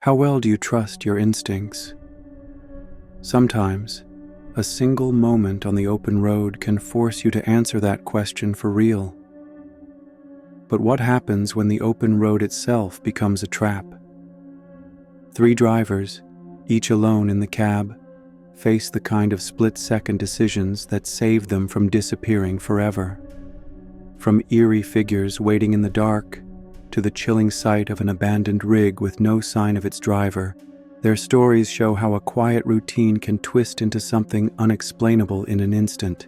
How well do you trust your instincts? Sometimes, a single moment on the open road can force you to answer that question for real. But what happens when the open road itself becomes a trap? 3 drivers, each alone in the cab, face the kind of split-second decisions that save them from disappearing forever. From eerie figures waiting in the dark to the chilling sight of an abandoned rig with no sign of its driver, their stories show how a quiet routine can twist into something unexplainable in an instant.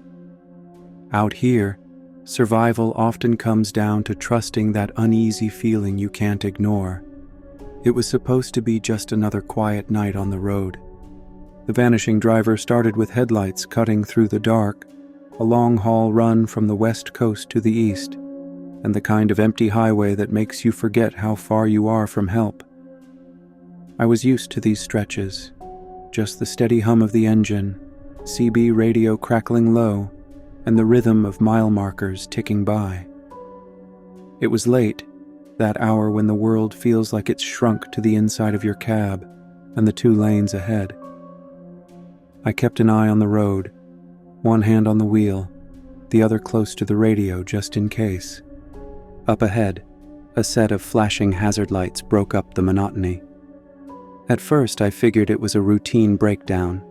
Out here, survival often comes down to trusting that uneasy feeling you can't ignore. It was supposed to be just another quiet night on the road. The vanishing driver started with headlights cutting through the dark, a long-haul run from the west coast to the east, and the kind of empty highway that makes you forget how far you are from help. I was used to these stretches, just the steady hum of the engine, CB radio crackling low, and the rhythm of mile markers ticking by. It was late, that hour when the world feels like it's shrunk to the inside of your cab and the 2 lanes ahead. I kept an eye on the road, one hand on the wheel, the other close to the radio just in case. Up ahead, a set of flashing hazard lights broke up the monotony. At first, I figured it was a routine breakdown,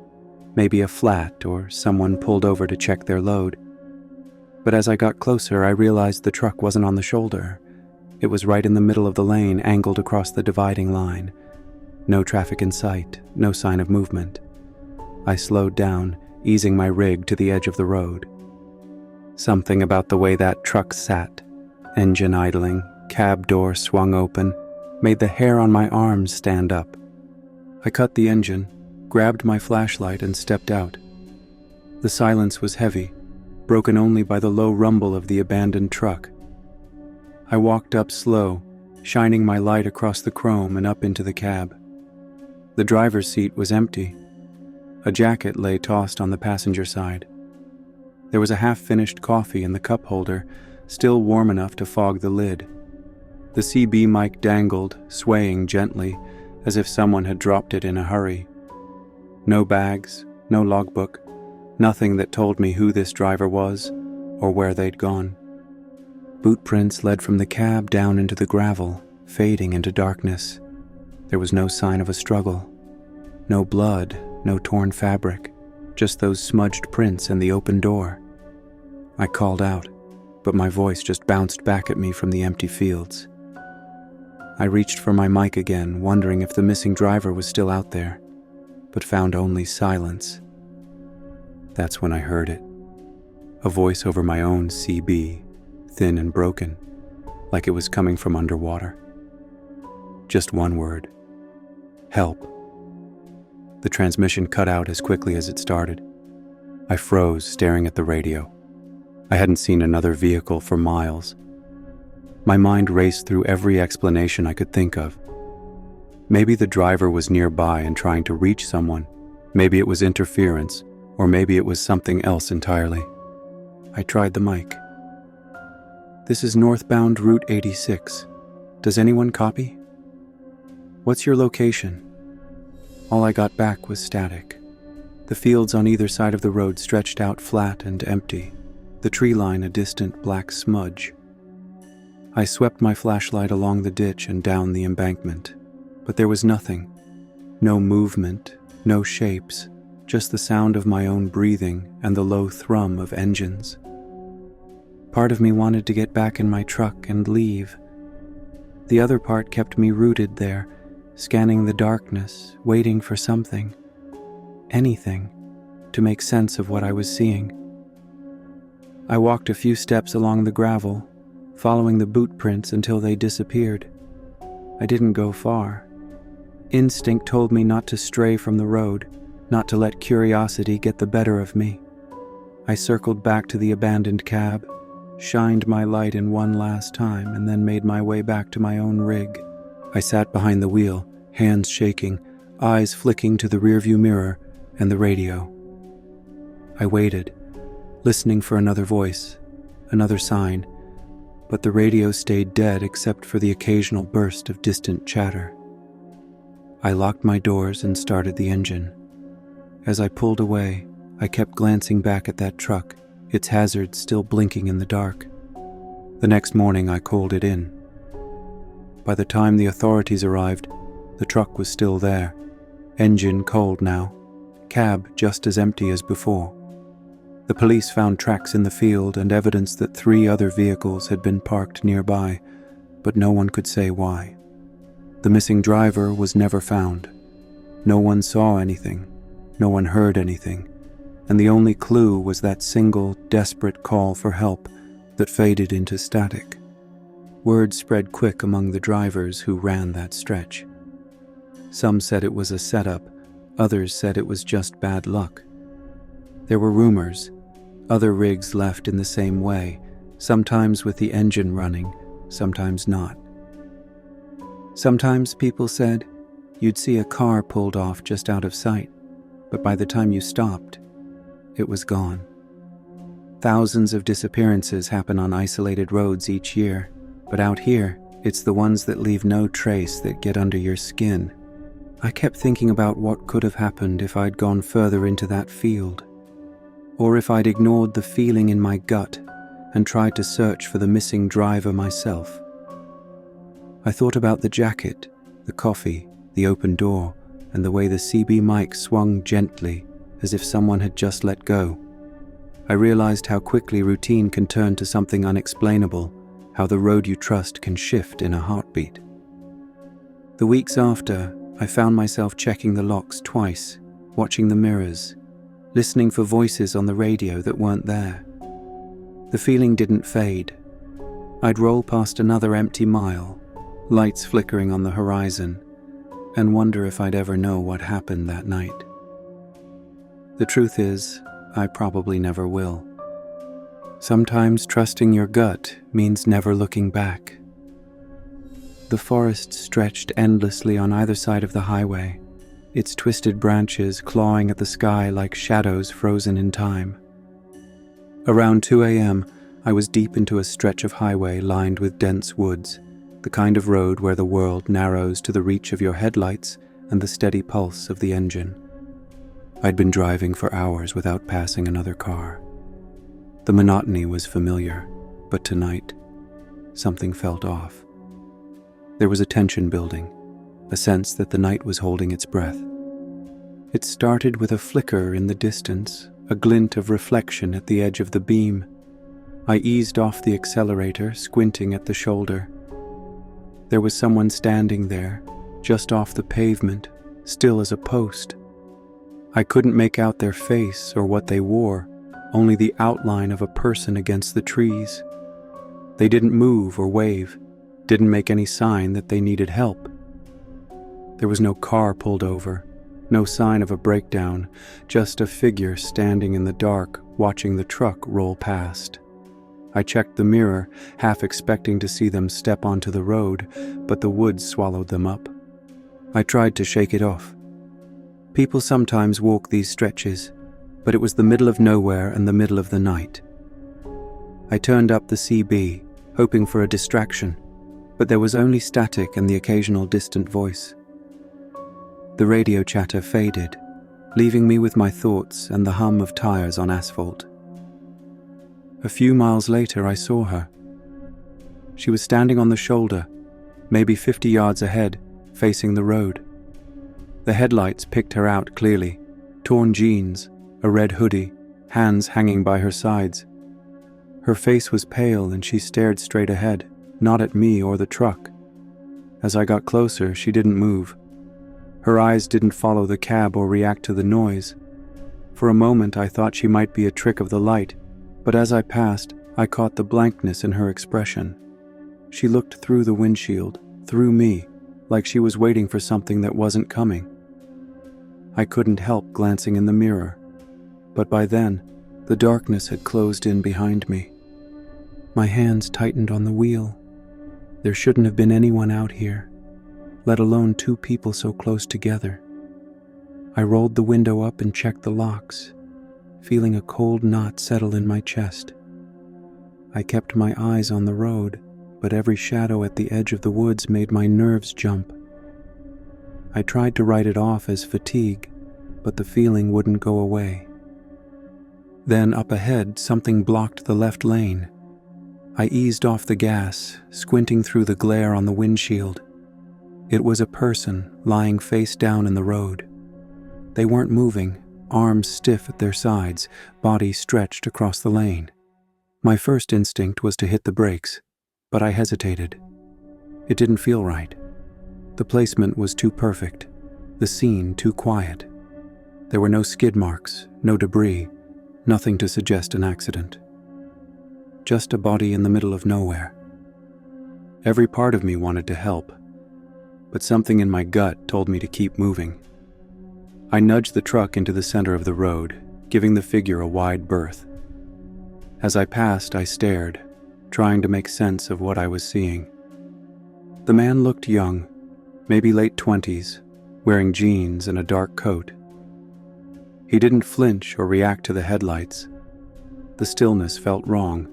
maybe a flat or someone pulled over to check their load. But as I got closer, I realized the truck wasn't on the shoulder. It was right in the middle of the lane, angled across the dividing line. No traffic in sight, no sign of movement. I slowed down, easing my rig to the edge of the road. Something about the way that truck sat, engine idling, cab door swung open, made the hair on my arms stand up. I cut the engine, grabbed my flashlight, and stepped out. The silence was heavy, broken only by the low rumble of the abandoned truck. I walked up slow, shining my light across the chrome and up into the cab. The driver's seat was empty. A jacket lay tossed on the passenger side. There was a half-finished coffee in the cup holder, still warm enough to fog the lid. The CB mic dangled, swaying gently, as if someone had dropped it in a hurry. No bags, no logbook, nothing that told me who this driver was or where they'd gone. Boot prints led from the cab down into the gravel, fading into darkness. There was no sign of a struggle. No blood, no torn fabric, just those smudged prints and the open door. I called out, but my voice just bounced back at me from the empty fields. I reached for my mic again, wondering if the missing driver was still out there, but found only silence. That's when I heard it. A voice over my own CB, thin and broken, like it was coming from underwater. Just one word. Help. The transmission cut out as quickly as it started. I froze, staring at the radio. I hadn't seen another vehicle for miles. My mind raced through every explanation I could think of. Maybe the driver was nearby and trying to reach someone. Maybe it was interference, or maybe it was something else entirely. I tried the mic. This is northbound Route 86. Does anyone copy? What's your location? All I got back was static. The fields on either side of the road stretched out flat and empty, the tree line a distant black smudge. I swept my flashlight along the ditch and down the embankment, but there was nothing. No movement, no shapes, just the sound of my own breathing and the low thrum of engines. Part of me wanted to get back in my truck and leave. The other part kept me rooted there, scanning the darkness, waiting for something, anything, to make sense of what I was seeing. I walked a few steps along the gravel, following the boot prints until they disappeared. I didn't go far. Instinct told me not to stray from the road, not to let curiosity get the better of me. I circled back to the abandoned cab, shined my light in one last time, and then made my way back to my own rig. I sat behind the wheel, hands shaking, eyes flicking to the rearview mirror and the radio. I waited, listening for another voice, another sign, but the radio stayed dead except for the occasional burst of distant chatter. I locked my doors and started the engine. As I pulled away, I kept glancing back at that truck, its hazards still blinking in the dark. The next morning, I called it in. By the time the authorities arrived, the truck was still there, engine cold now, cab just as empty as before. The police found tracks in the field and evidence that 3 other vehicles had been parked nearby, but no one could say why. The missing driver was never found. No one saw anything, no one heard anything, and the only clue was that single, desperate call for help that faded into static. Word spread quick among the drivers who ran that stretch. Some said it was a setup, others said it was just bad luck. There were rumors. Other rigs left in the same way, sometimes with the engine running, sometimes not. Sometimes people said you'd see a car pulled off just out of sight, but by the time you stopped, it was gone. Thousands of disappearances happen on isolated roads each year, but out here, it's the ones that leave no trace that get under your skin. I kept thinking about what could have happened if I'd gone further into that field, or if I'd ignored the feeling in my gut and tried to search for the missing driver myself. I thought about the jacket, the coffee, the open door, and the way the CB mic swung gently as if someone had just let go. I realized how quickly routine can turn to something unexplainable, how the road you trust can shift in a heartbeat. The weeks after, I found myself checking the locks twice, watching the mirrors, listening for voices on the radio that weren't there. The feeling didn't fade. I'd roll past another empty mile, lights flickering on the horizon, and wonder if I'd ever know what happened that night. The truth is, I probably never will. Sometimes trusting your gut means never looking back. The forest stretched endlessly on either side of the highway, its twisted branches clawing at the sky like shadows frozen in time. Around 2 a.m., I was deep into a stretch of highway lined with dense woods, the kind of road where the world narrows to the reach of your headlights and the steady pulse of the engine. I'd been driving for hours without passing another car. The monotony was familiar, but tonight, something felt off. There was a tension building, a sense that the night was holding its breath. It started with a flicker in the distance, a glint of reflection at the edge of the beam. I eased off the accelerator, squinting at the shoulder. There was someone standing there, just off the pavement, still as a post. I couldn't make out their face or what they wore, only the outline of a person against the trees. They didn't move or wave, didn't make any sign that they needed help. There was no car pulled over, no sign of a breakdown, just a figure standing in the dark, watching the truck roll past. I checked the mirror, half expecting to see them step onto the road, but the woods swallowed them up. I tried to shake it off. People sometimes walk these stretches, but it was the middle of nowhere and the middle of the night. I turned up the CB, hoping for a distraction, but there was only static and the occasional distant voice. The radio chatter faded, leaving me with my thoughts and the hum of tires on asphalt. A few miles later, I saw her. She was standing on the shoulder, maybe 50 yards ahead, facing the road. The headlights picked her out clearly, torn jeans, a red hoodie, hands hanging by her sides. Her face was pale and she stared straight ahead, not at me or the truck. As I got closer, she didn't move. Her eyes didn't follow the cab or react to the noise. For a moment, I thought she might be a trick of the light, but as I passed, I caught the blankness in her expression. She looked through the windshield, through me, like she was waiting for something that wasn't coming. I couldn't help glancing in the mirror, but by then, the darkness had closed in behind me. My hands tightened on the wheel. There shouldn't have been anyone out here, let alone 2 people so close together. I rolled the window up and checked the locks, feeling a cold knot settle in my chest. I kept my eyes on the road, but every shadow at the edge of the woods made my nerves jump. I tried to write it off as fatigue, but the feeling wouldn't go away. Then up ahead, something blocked the left lane. I eased off the gas, squinting through the glare on the windshield. It was a person lying face down in the road. They weren't moving, arms stiff at their sides, body stretched across the lane. My first instinct was to hit the brakes, but I hesitated. It didn't feel right. The placement was too perfect, the scene too quiet. There were no skid marks, no debris, nothing to suggest an accident. Just a body in the middle of nowhere. Every part of me wanted to help, but something in my gut told me to keep moving. I nudged the truck into the center of the road, giving the figure a wide berth. As I passed, I stared, trying to make sense of what I was seeing. The man looked young, maybe late 20s, wearing jeans and a dark coat. He didn't flinch or react to the headlights. The stillness felt wrong,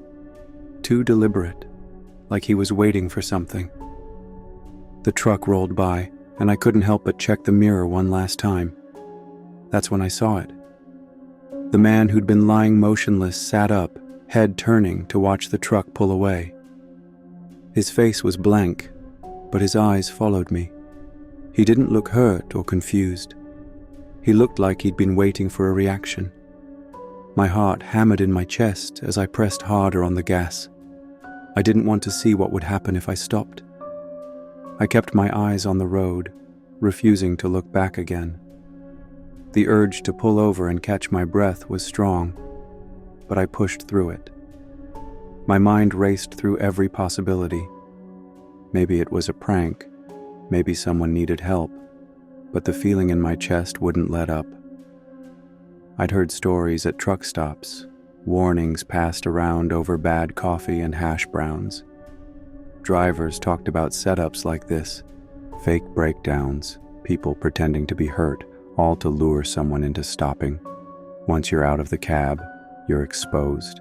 too deliberate, like he was waiting for something. The truck rolled by, and I couldn't help but check the mirror one last time. That's when I saw it. The man who'd been lying motionless sat up, head turning to watch the truck pull away. His face was blank, but his eyes followed me. He didn't look hurt or confused. He looked like he'd been waiting for a reaction. My heart hammered in my chest as I pressed harder on the gas. I didn't want to see what would happen if I stopped. I kept my eyes on the road, refusing to look back again. The urge to pull over and catch my breath was strong, but I pushed through it. My mind raced through every possibility. Maybe it was a prank, maybe someone needed help, but the feeling in my chest wouldn't let up. I'd heard stories at truck stops, warnings passed around over bad coffee and hash browns. Drivers talked about setups like this, fake breakdowns, people pretending to be hurt, all to lure someone into stopping. Once you're out of the cab, you're exposed.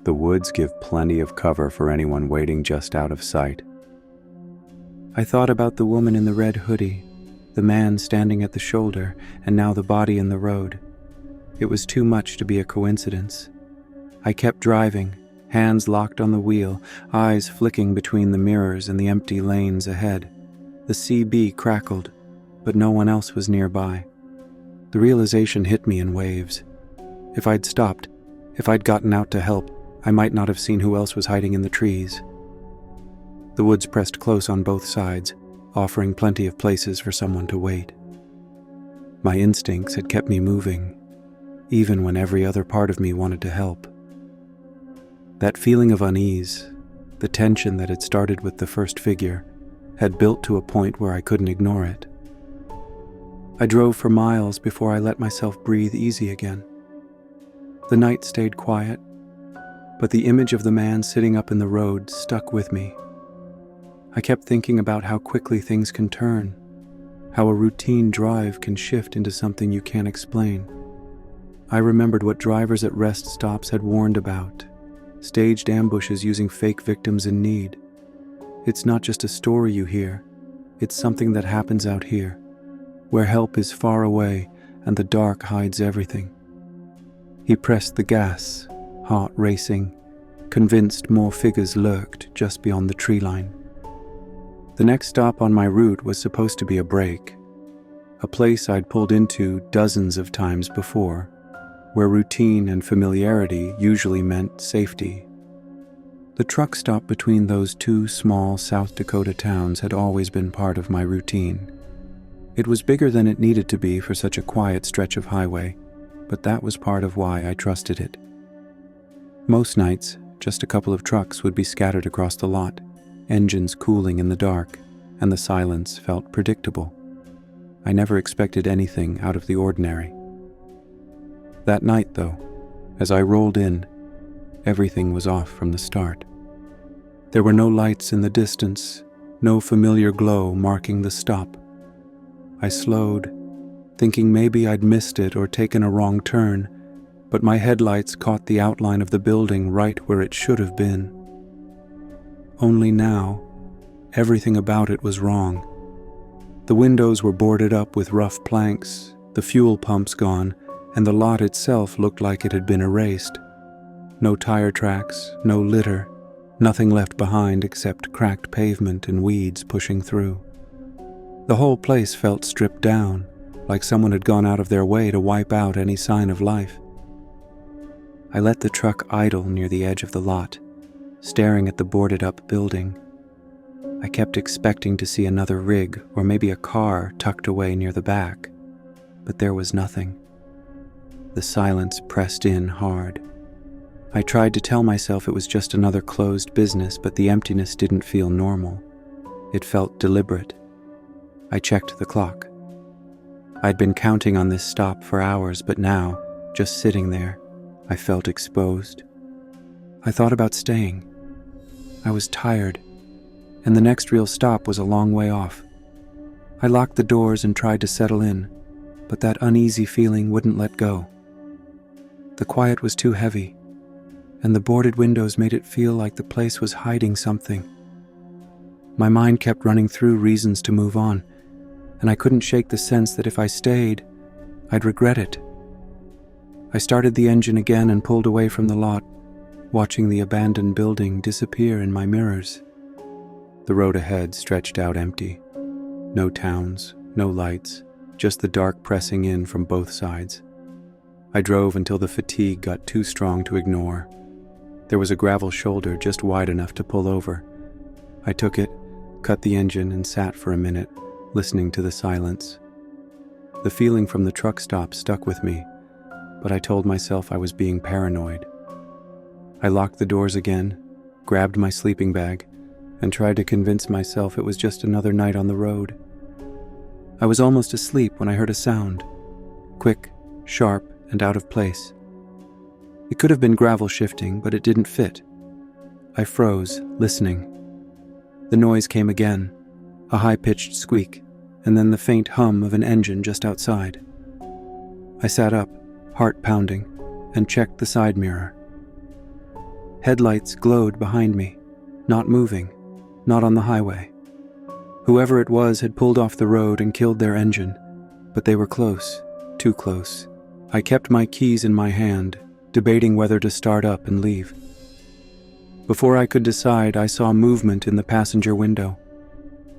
The woods give plenty of cover for anyone waiting just out of sight. I thought about the woman in the red hoodie, the man standing at the shoulder, and now the body in the road. It was too much to be a coincidence. I kept driving, hands locked on the wheel, eyes flicking between the mirrors and the empty lanes ahead. The CB crackled, but no one else was nearby. The realization hit me in waves. If I'd stopped, if I'd gotten out to help, I might not have seen who else was hiding in the trees. The woods pressed close on both sides, offering plenty of places for someone to wait. My instincts had kept me moving, even when every other part of me wanted to help. That feeling of unease, the tension that had started with the first figure, had built to a point where I couldn't ignore it. I drove for miles before I let myself breathe easy again. The night stayed quiet, but the image of the man sitting up in the road stuck with me. I kept thinking about how quickly things can turn, how a routine drive can shift into something you can't explain. I remembered what drivers at rest stops had warned about, staged ambushes using fake victims in need. It's not just a story you hear, it's something that happens out here, where help is far away and the dark hides everything. He pressed the gas, heart racing, convinced more figures lurked just beyond the tree line. The next stop on my route was supposed to be a break, a place I'd pulled into dozens of times before, where routine and familiarity usually meant safety. The truck stop between those two small South Dakota towns had always been part of my routine. It was bigger than it needed to be for such a quiet stretch of highway, but that was part of why I trusted it. Most nights, just a couple of trucks would be scattered across the lot, engines cooling in the dark, and the silence felt predictable. I never expected anything out of the ordinary. That night, though, as I rolled in, everything was off from the start. There were no lights in the distance, no familiar glow marking the stop. I slowed, thinking maybe I'd missed it or taken a wrong turn, but my headlights caught the outline of the building right where it should have been. Only now, everything about it was wrong. The windows were boarded up with rough planks, the fuel pumps gone, and the lot itself looked like it had been erased. No tire tracks, no litter, nothing left behind except cracked pavement and weeds pushing through. The whole place felt stripped down, like someone had gone out of their way to wipe out any sign of life. I let the truck idle near the edge of the lot, staring at the boarded-up building. I kept expecting to see another rig or maybe a car tucked away near the back, but there was nothing. The silence pressed in hard. I tried to tell myself it was just another closed business, but the emptiness didn't feel normal. It felt deliberate. I checked the clock. I'd been counting on this stop for hours, but now, just sitting there, I felt exposed. I thought about staying. I was tired, and the next real stop was a long way off. I locked the doors and tried to settle in, but that uneasy feeling wouldn't let go. The quiet was too heavy, and the boarded windows made it feel like the place was hiding something. My mind kept running through reasons to move on, and I couldn't shake the sense that if I stayed, I'd regret it. I started the engine again and pulled away from the lot, watching the abandoned building disappear in my mirrors. The road ahead stretched out empty. No towns, no lights, just the dark pressing in from both sides. I drove until the fatigue got too strong to ignore. There was a gravel shoulder just wide enough to pull over. I took it, cut the engine, and sat for a minute, listening to the silence. The feeling from the truck stop stuck with me, but I told myself I was being paranoid. I locked the doors again, grabbed my sleeping bag, and tried to convince myself it was just another night on the road. I was almost asleep when I heard a sound, quick, sharp, and out of place. It could have been gravel shifting, but it didn't fit. I froze, listening. The noise came again, a high-pitched squeak, and then the faint hum of an engine just outside. I sat up, heart pounding, and checked the side mirror. Headlights glowed behind me, not moving, not on the highway. Whoever it was had pulled off the road and killed their engine, but they were close, too close. I kept my keys in my hand, debating whether to start up and leave. Before I could decide, I saw movement in the passenger window.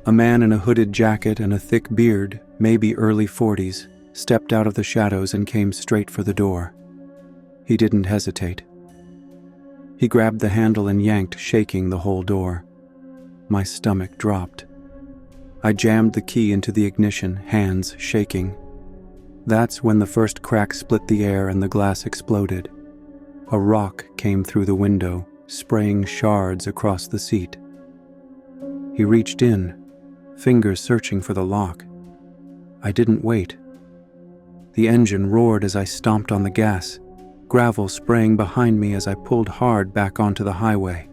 A man in a hooded jacket and a thick beard, maybe early 40s, stepped out of the shadows and came straight for the door. He didn't hesitate. He grabbed the handle and yanked, shaking the whole door. My stomach dropped. I jammed the key into the ignition, hands shaking. That's when the first crack split the air and the glass exploded. A rock came through the window, spraying shards across the seat. He reached in, fingers searching for the lock. I didn't wait. The engine roared as I stomped on the gas, gravel spraying behind me as I pulled hard back onto the highway.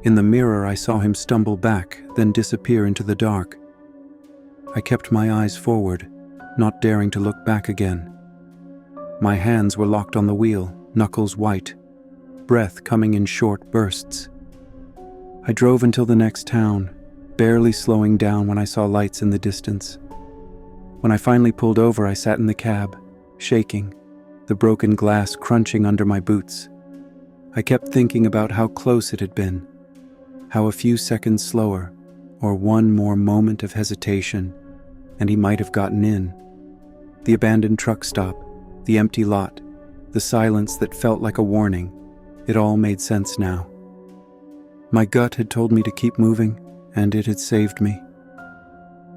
In the mirror, I saw him stumble back, then disappear into the dark. I kept my eyes forward, not daring to look back again. My hands were locked on the wheel, knuckles white, breath coming in short bursts. I drove until the next town, barely slowing down when I saw lights in the distance. When I finally pulled over, I sat in the cab, shaking, the broken glass crunching under my boots. I kept thinking about how close it had been, how a few seconds slower, or one more moment of hesitation, and he might have gotten in. The abandoned truck stop, the empty lot, the silence that felt like a warning, it all made sense now. My gut had told me to keep moving, and it had saved me.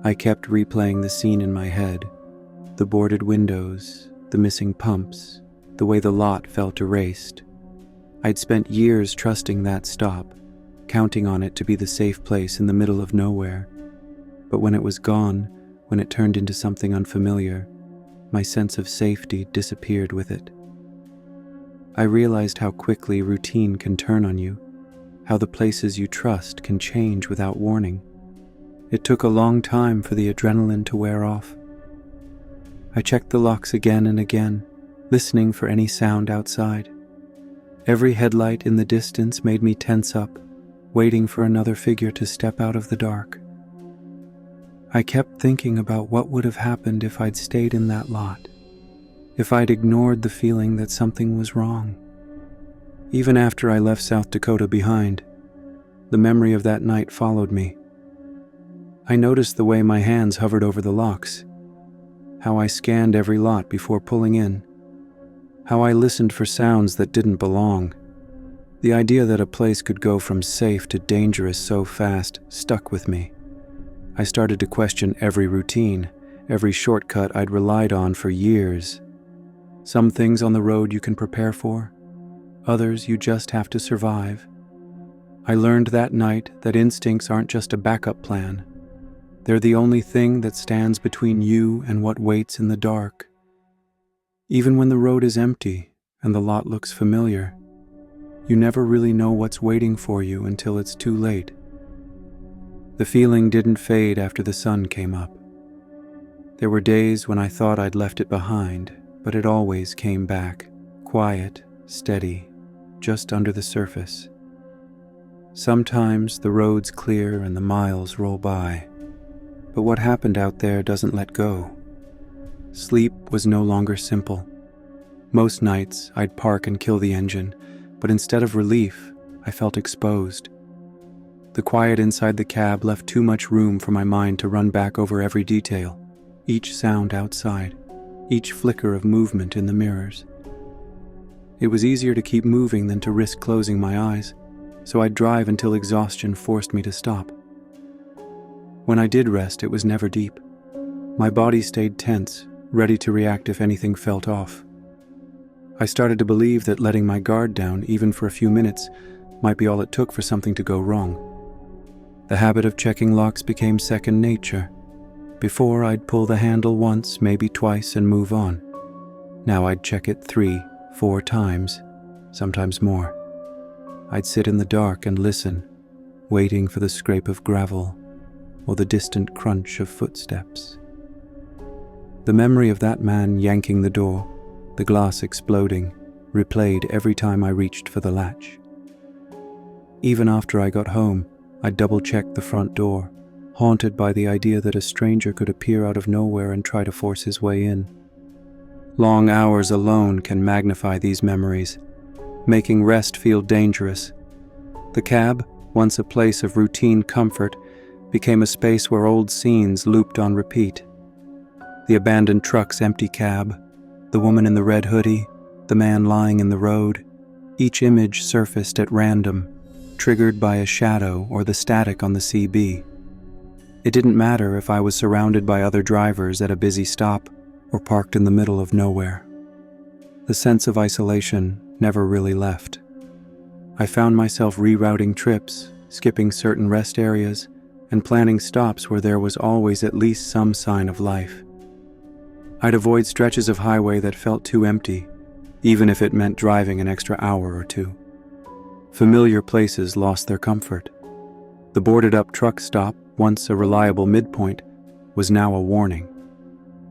I kept replaying the scene in my head, the boarded windows, the missing pumps, the way the lot felt erased. I'd spent years trusting that stop, counting on it to be the safe place in the middle of nowhere. But when it was gone, when it turned into something unfamiliar, my sense of safety disappeared with it. I realized how quickly routine can turn on you, how the places you trust can change without warning. It took a long time for the adrenaline to wear off. I checked the locks again and again, listening for any sound outside. Every headlight in the distance made me tense up, waiting for another figure to step out of the dark. I kept thinking about what would have happened if I'd stayed in that lot, if I'd ignored the feeling that something was wrong. Even after I left South Dakota behind, the memory of that night followed me. I noticed the way my hands hovered over the locks, how I scanned every lot before pulling in, how I listened for sounds that didn't belong. The idea that a place could go from safe to dangerous so fast stuck with me. I started to question every routine, every shortcut I'd relied on for years. Some things on the road you can prepare for, others you just have to survive. I learned that night that instincts aren't just a backup plan. They're the only thing that stands between you and what waits in the dark. Even when the road is empty and the lot looks familiar, you never really know what's waiting for you until it's too late. The feeling didn't fade after the sun came up. There were days when I thought I'd left it behind, but it always came back, quiet, steady, just under the surface. Sometimes the road's clear and the miles roll by, but what happened out there doesn't let go. Sleep was no longer simple. Most nights I'd park and kill the engine, but instead of relief, I felt exposed. The quiet inside the cab left too much room for my mind to run back over every detail, each sound outside, each flicker of movement in the mirrors. It was easier to keep moving than to risk closing my eyes, so I'd drive until exhaustion forced me to stop. When I did rest, it was never deep. My body stayed tense, ready to react if anything felt off. I started to believe that letting my guard down, even for a few minutes, might be all it took for something to go wrong. The habit of checking locks became second nature. Before, I'd pull the handle once, maybe twice, and move on. Now I'd check it 3, 4 times, sometimes more. I'd sit in the dark and listen, waiting for the scrape of gravel or the distant crunch of footsteps. The memory of that man yanking the door, the glass exploding, replayed every time I reached for the latch. Even after I got home, I'd double-check the front door, haunted by the idea that a stranger could appear out of nowhere and try to force his way in. Long hours alone can magnify these memories, making rest feel dangerous. The cab, once a place of routine comfort, became a space where old scenes looped on repeat. The abandoned truck's empty cab, the woman in the red hoodie, the man lying in the road, each image surfaced at random, triggered by a shadow or the static on the CB. It didn't matter if I was surrounded by other drivers at a busy stop or parked in the middle of nowhere. The sense of isolation never really left. I found myself rerouting trips, skipping certain rest areas, and planning stops where there was always at least some sign of life. I'd avoid stretches of highway that felt too empty, even if it meant driving an extra hour or two. Familiar places lost their comfort. The boarded-up truck stop, once a reliable midpoint, was now a warning.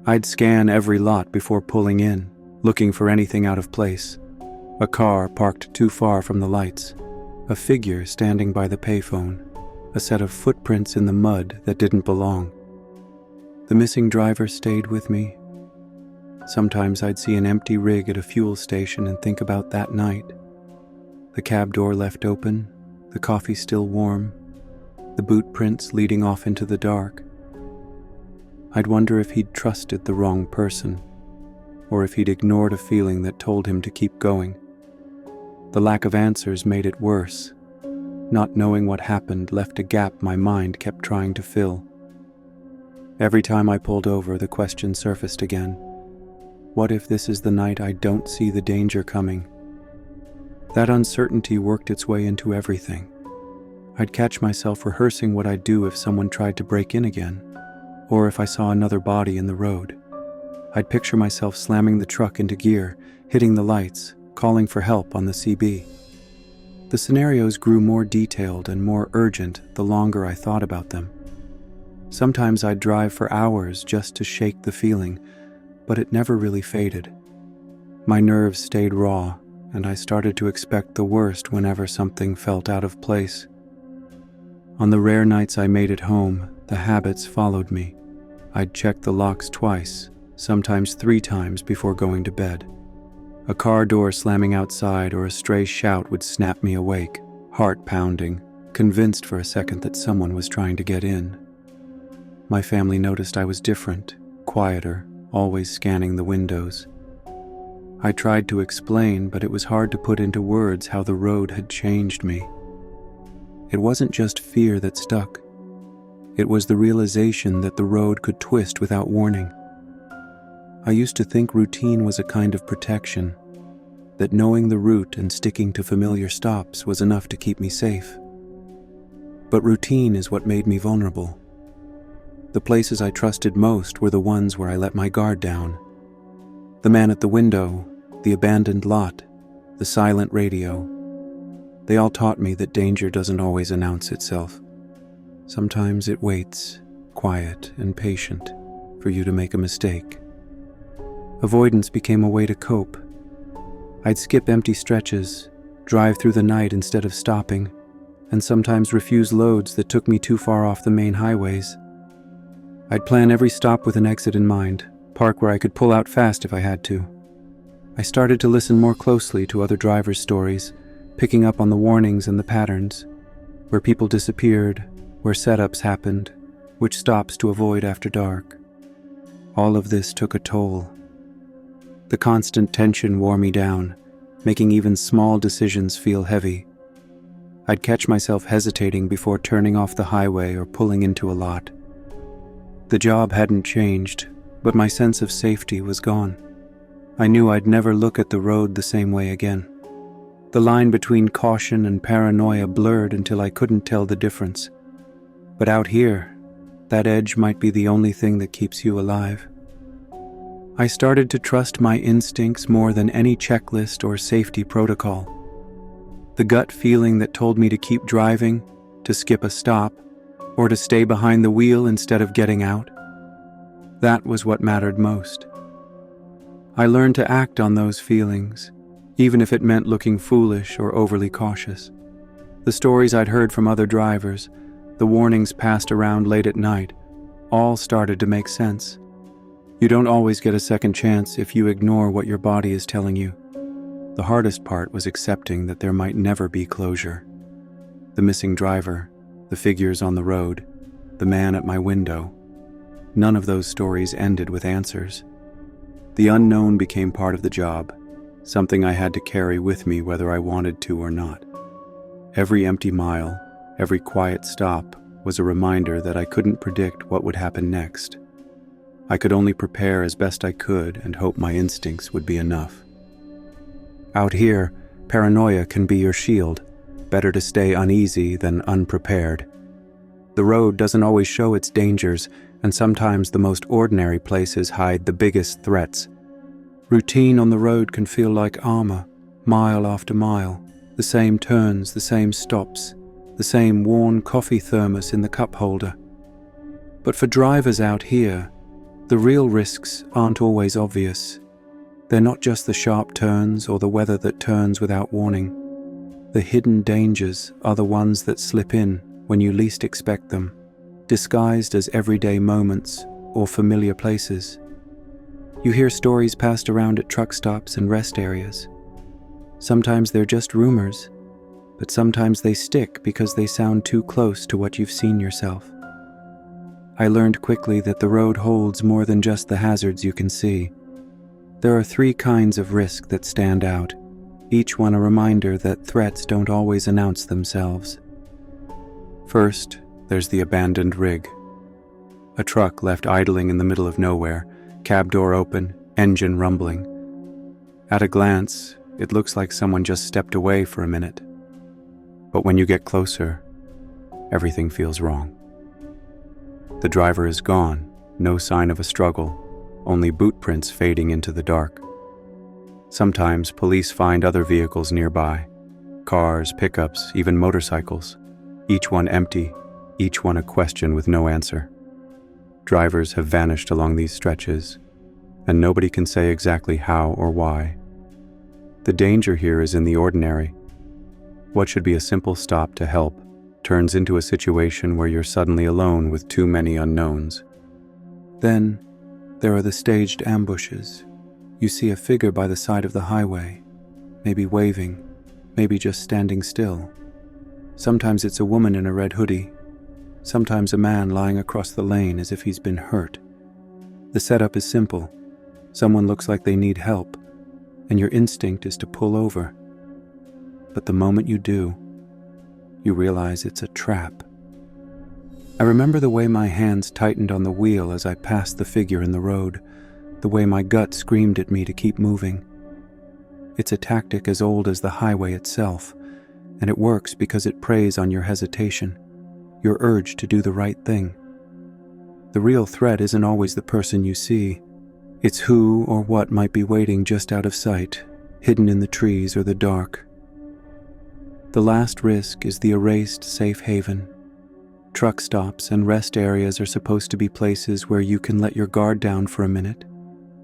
I'd scan every lot before pulling in, looking for anything out of place. A car parked too far from the lights, a figure standing by the payphone, a set of footprints in the mud that didn't belong. The missing driver stayed with me. Sometimes I'd see an empty rig at a fuel station and think about that night. The cab door left open, the coffee still warm, the boot prints leading off into the dark. I'd wonder if he'd trusted the wrong person, or if he'd ignored a feeling that told him to keep going. The lack of answers made it worse. Not knowing what happened left a gap my mind kept trying to fill. Every time I pulled over, the question surfaced again. What if this is the night I don't see the danger coming? That uncertainty worked its way into everything. I'd catch myself rehearsing what I'd do if someone tried to break in again, or if I saw another body in the road. I'd picture myself slamming the truck into gear, hitting the lights, calling for help on the CB. The scenarios grew more detailed and more urgent the longer I thought about them. Sometimes I'd drive for hours just to shake the feeling, but it never really faded. My nerves stayed raw, and I started to expect the worst whenever something felt out of place. On the rare nights I made it home, The habits followed me. I'd check the locks twice, sometimes 3 times before going to bed. A car door slamming outside or a stray shout would snap me awake, heart pounding, convinced for a second that someone was trying to get in. My family noticed I was different, quieter, always scanning the windows. I tried to explain, but it was hard to put into words how the road had changed me. It wasn't just fear that stuck. It was the realization that the road could twist without warning. I used to think routine was a kind of protection, that knowing the route and sticking to familiar stops was enough to keep me safe. But routine is what made me vulnerable. The places I trusted most were the ones where I let my guard down. The man at the window, the abandoned lot, the silent radio. They all taught me that danger doesn't always announce itself. Sometimes it waits, quiet and patient, for you to make a mistake. Avoidance became a way to cope. I'd skip empty stretches, drive through the night instead of stopping, and sometimes refuse loads that took me too far off the main highways. I'd plan every stop with an exit in mind, park where I could pull out fast if I had to. I started to listen more closely to other drivers' stories, picking up on the warnings and the patterns, where people disappeared, where setups happened, which stops to avoid after dark. All of this took a toll. The constant tension wore me down, making even small decisions feel heavy. I'd catch myself hesitating before turning off the highway or pulling into a lot. The job hadn't changed, but my sense of safety was gone. I knew I'd never look at the road the same way again. The line between caution and paranoia blurred until I couldn't tell the difference. But out here, that edge might be the only thing that keeps you alive. I started to trust my instincts more than any checklist or safety protocol. The gut feeling that told me to keep driving, to skip a stop, or to stay behind the wheel instead of getting out. That was what mattered most. I learned to act on those feelings, even if it meant looking foolish or overly cautious. The stories I'd heard from other drivers, the warnings passed around late at night, all started to make sense. You don't always get a second chance if you ignore what your body is telling you. The hardest part was accepting that there might never be closure. The missing driver, the figures on the road, the man at my window. None of those stories ended with answers. The unknown became part of the job, something I had to carry with me whether I wanted to or not. Every empty mile, every quiet stop was a reminder that I couldn't predict what would happen next. I could only prepare as best I could and hope my instincts would be enough. Out here, paranoia can be your shield. Better to stay uneasy than unprepared. The road doesn't always show its dangers, and sometimes the most ordinary places hide the biggest threats. Routine on the road can feel like armor, mile after mile. The same turns, the same stops, the same worn coffee thermos in the cup holder. But for drivers out here, the real risks aren't always obvious. They're not just the sharp turns or the weather that turns without warning. The hidden dangers are the ones that slip in when you least expect them, disguised as everyday moments or familiar places. You hear stories passed around at truck stops and rest areas. Sometimes they're just rumors, but sometimes they stick because they sound too close to what you've seen yourself. I learned quickly that the road holds more than just the hazards you can see. There are 3 kinds of risk that stand out, each one a reminder that threats don't always announce themselves. First, there's the abandoned rig. A truck left idling in the middle of nowhere, cab door open, engine rumbling. At a glance, it looks like someone just stepped away for a minute. But when you get closer, everything feels wrong. The driver is gone, no sign of a struggle, only boot prints fading into the dark. Sometimes police find other vehicles nearby, cars, pickups, even motorcycles, each one empty, each one a question with no answer. Drivers have vanished along these stretches, and nobody can say exactly how or why. The danger here is in the ordinary. What should be a simple stop to help turns into a situation where you're suddenly alone with too many unknowns. Then, there are the staged ambushes. You see a figure by the side of the highway, maybe waving, maybe just standing still. Sometimes it's a woman in a red hoodie, sometimes a man lying across the lane as if he's been hurt. The setup is simple. Someone looks like they need help, and your instinct is to pull over. But the moment you do, you realize it's a trap. I remember the way my hands tightened on the wheel as I passed the figure in the road, the way my gut screamed at me to keep moving. It's a tactic as old as the highway itself, and it works because it preys on your hesitation, your urge to do the right thing. The real threat isn't always the person you see. It's who or what might be waiting just out of sight, hidden in the trees or the dark. The last risk is the erased safe haven. Truck stops and rest areas are supposed to be places where you can let your guard down for a minute,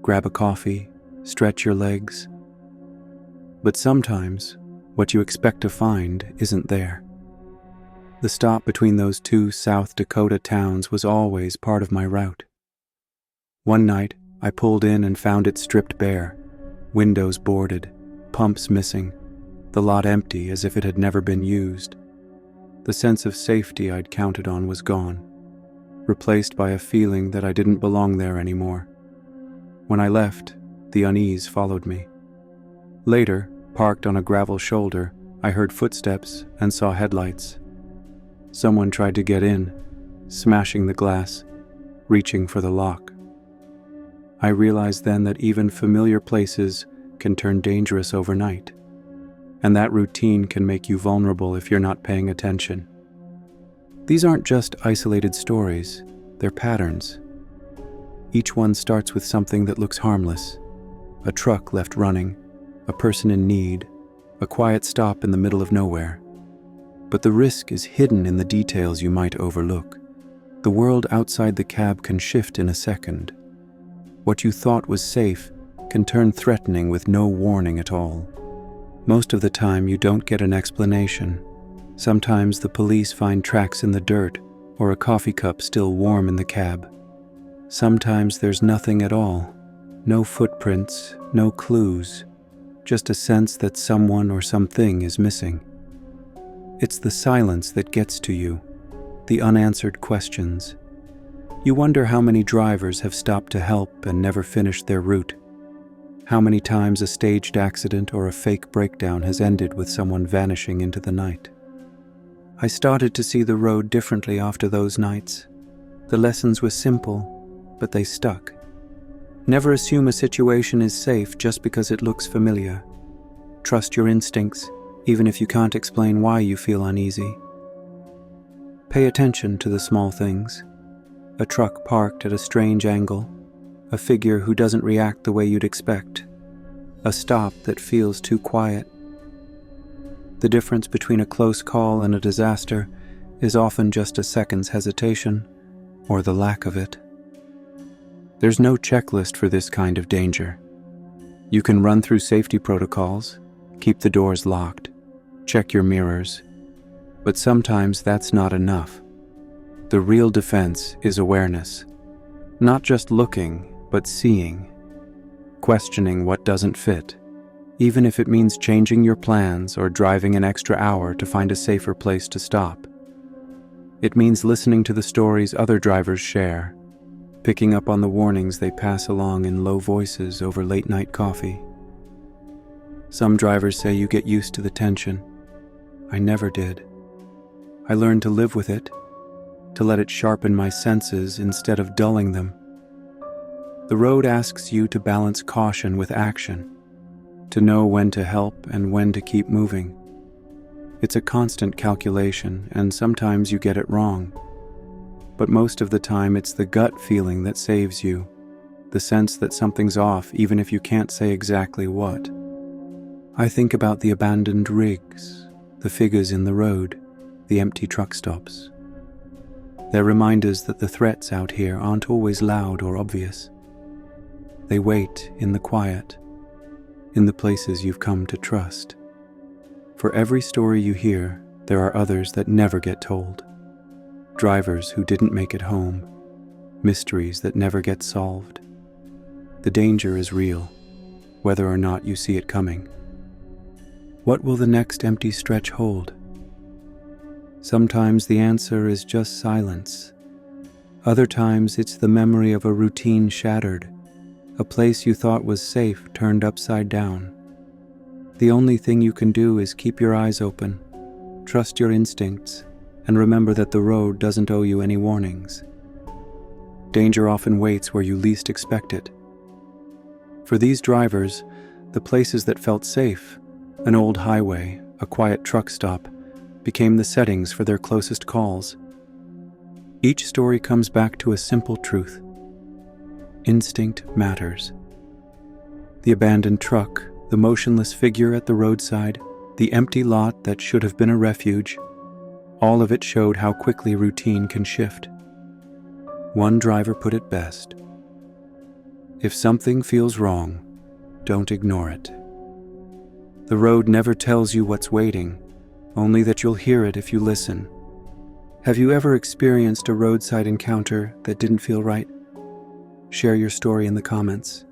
grab a coffee, stretch your legs. But sometimes, what you expect to find isn't there. The stop between those two South Dakota towns was always part of my route. One night, I pulled in and found it stripped bare, windows boarded, pumps missing, the lot empty as if it had never been used. The sense of safety I'd counted on was gone, replaced by a feeling that I didn't belong there anymore. When I left, the unease followed me. Later, parked on a gravel shoulder, I heard footsteps and saw headlights. Someone tried to get in, smashing the glass, reaching for the lock. I realized then that even familiar places can turn dangerous overnight, and that routine can make you vulnerable if you're not paying attention. These aren't just isolated stories, they're patterns. Each one starts with something that looks harmless: a truck left running, a person in need, a quiet stop in the middle of nowhere. But the risk is hidden in the details you might overlook. The world outside the cab can shift in a second. What you thought was safe can turn threatening with no warning at all. Most of the time you don't get an explanation. Sometimes the police find tracks in the dirt or a coffee cup still warm in the cab. Sometimes there's nothing at all. No footprints, no clues, just a sense that someone or something is missing. It's the silence that gets to you, the unanswered questions. You wonder how many drivers have stopped to help and never finished their route. How many times a staged accident or a fake breakdown has ended with someone vanishing into the night. I started to see the road differently after those nights. The lessons were simple, but they stuck. Never assume a situation is safe just because it looks familiar. Trust your instincts, even if you can't explain why you feel uneasy. Pay attention to the small things. A truck parked at a strange angle, a figure who doesn't react the way you'd expect, a stop that feels too quiet. The difference between a close call and a disaster is often just a second's hesitation, or the lack of it. There's no checklist for this kind of danger. You can run through safety protocols, keep the doors locked, check your mirrors, but sometimes that's not enough. The real defense is awareness. Not just looking, but seeing. Questioning what doesn't fit, even if it means changing your plans or driving an extra hour to find a safer place to stop. It means listening to the stories other drivers share, picking up on the warnings they pass along in low voices over late-night coffee. Some drivers say you get used to the tension. I never did. I learned to live with it, to let it sharpen my senses instead of dulling them. The road asks you to balance caution with action, to know when to help and when to keep moving. It's a constant calculation, and sometimes you get it wrong. But most of the time it's the gut feeling that saves you, the sense that something's off even if you can't say exactly what. I think about the abandoned rigs, the figures in the road, the empty truck stops. They're reminders that the threats out here aren't always loud or obvious. They wait in the quiet, in the places you've come to trust. For every story you hear, There are others that never get told. Drivers who didn't make it home. Mysteries that never get solved. The danger is real, whether or not you see it coming. What will the next empty stretch hold? Sometimes the answer is just silence. Other times it's the memory of a routine shattered, a place you thought was safe turned upside down. The only thing you can do is keep your eyes open, trust your instincts, and remember that the road doesn't owe you any warnings. Danger often waits where you least expect it. For these drivers, the places that felt safe, an old highway, a quiet truck stop, became the settings for their closest calls. Each story comes back to a simple truth. Instinct matters. The abandoned truck, the motionless figure at the roadside, the empty lot that should have been a refuge, all of it showed how quickly routine can shift. One driver put it best. If something feels wrong, don't ignore it. The road never tells you what's waiting, only that you'll hear it if you listen. Have you ever experienced a roadside encounter that didn't feel right? Share your story in the comments.